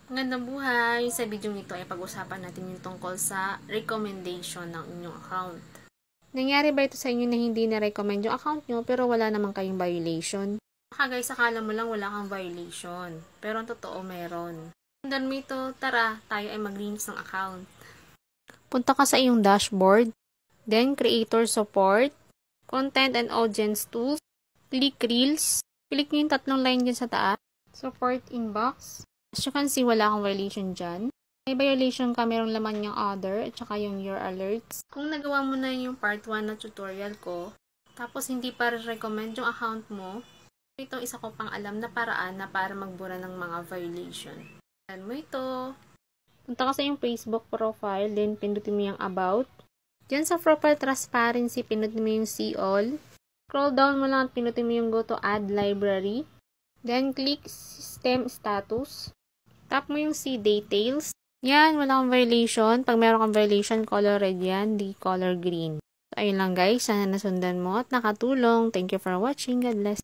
Magandang buhay! Sa video nito ay pag-usapan natin yung tungkol sa recommendation ng inyong account. Nangyari ba ito sa inyo na hindi na-recommend yung account nyo pero wala naman kayong violation? Baka guys, akala mo lang wala kang violation. Pero ang totoo meron. Sundan mo ito, tara, tayo ay mag-linis ng account. Punta ka sa iyong dashboard, then creator support, content and audience tools, click reels, click nyo yung tatlong line dyan sa taas, support inbox. As you can see, wala akong violation dyan. May violation ka, merong laman yung other, at saka yung your alerts. Kung nagawa mo na yung part 1 na tutorial ko, tapos hindi pa recommend yung account mo, ito isa ko pang alam na paraan na para magbura ng mga violation. Yan mo ito. Punta ka sa yung Facebook profile, then pindutin mo yung about. Diyan sa profile transparency, pindutin mo yung see all. Scroll down mo lang at pindutin mo yung go to add library. Then click system status. Tap mo yung see details. Yan, wala kang violation. Pag meron kang violation, color red yan, di color green. So, ayun lang guys. Sana nasundan mo at nakatulong. Thank you for watching. God bless.